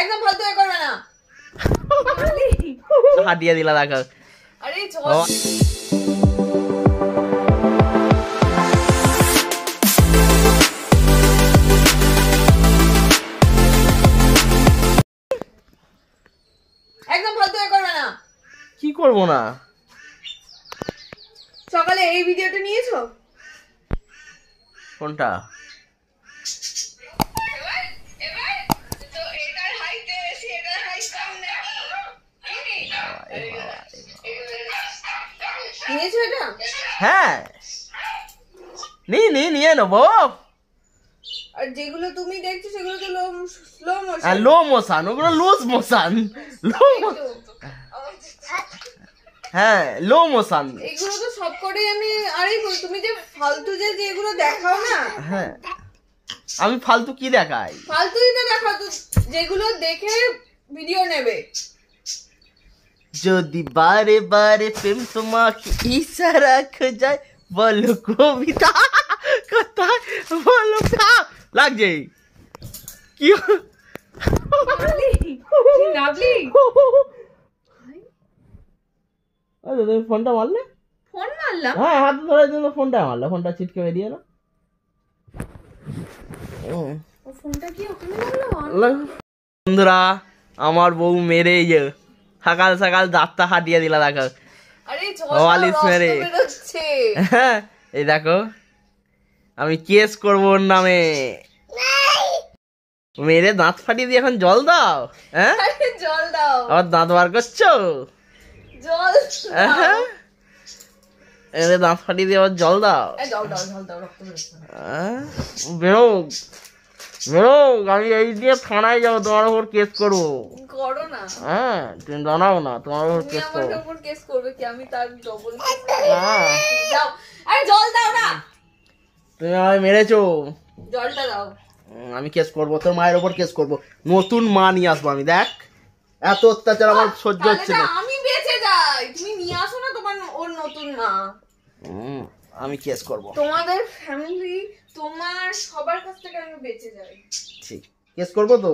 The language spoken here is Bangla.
একদম ফালতু করবে না। হাত দিয়ে দিলা দেখো। আরে একদম ফালতু করবে না। কি করবো না? সকালে এই ভিডিওটা নিয়েছো? কোনটা? নিয়েছো এটা? হ্যাঁ নিয়ে নেবো। আর যেগুলো তুমি দেখছো সেগুলো তো স্লো মোশন। আর লো মোশন, ওগুলো লুজ মোশন। হ্যাঁ লো মোশন। এগুলো তো সব করে আমি তুমি যে ফালতু যে যেগুলো দেখাও না। হ্যাঁ আমি ফালতু কি দেখাই? ফালতুই তো দেখাও তো, যেগুলো দেখে ভিডিও নেবে। যদি বারে বারে প্রেম তোমাকে ইশারা খোঁজায় বলো কবিতা কোথায় বলো লাগছে কি তুমি ফোনটা মারলে? ফোন মারলাম? হ্যাঁ হাতে ধরার জন্য ফোনটা মারলে, ফোনটা ছিটকে বেরিয়ে এলো। ফোনটা কি ওখানে মারলো? বন্ধুরা আমার বউ মেরে সকাল সকাল দাঁতটা হাটিয়ে দিলা দেখো। হ্যাঁ এই দেখো আমি কেস করবো ওর নামে। মেরে দাঁত ফাটিয়ে দিয়ে এখন জল দাও। হ্যাঁ জল দাও। আবার দাঁত বার করছো? জল দাঁত ফাটিয়ে দিয়ে আবার জল দাও। বেরো বেরো, আমি এই দিয়ে থানায় যাবো, তোমার উপর কেস করবো। করো না। হ্যাঁ তুমি জানাও না, তোমার উপর কেস করবো। আমার উপর কেস করবে কি? আমি তার ডবল। হ্যাঁ যাও, আরে জল দাও না। তুমি আমায় মেরেছো, জলটা দাও। আমি কেস করবো, তোর মায়ের উপর কেস করবো। নতুন মা নিয়ে আসবো আমি। দেখ এত অত্যাচার আমার সহ্য হচ্ছে না। আমি বেঁচে যাই, তুমি নিয়ে আসো না তোমার ওর নতুন মা। আমি কেস করবো। তোমাদের ফ্যামিলি, তোমার সবার কাছ থেকে আমি বেঁচে যাই। ঠিক কেস করবো তো।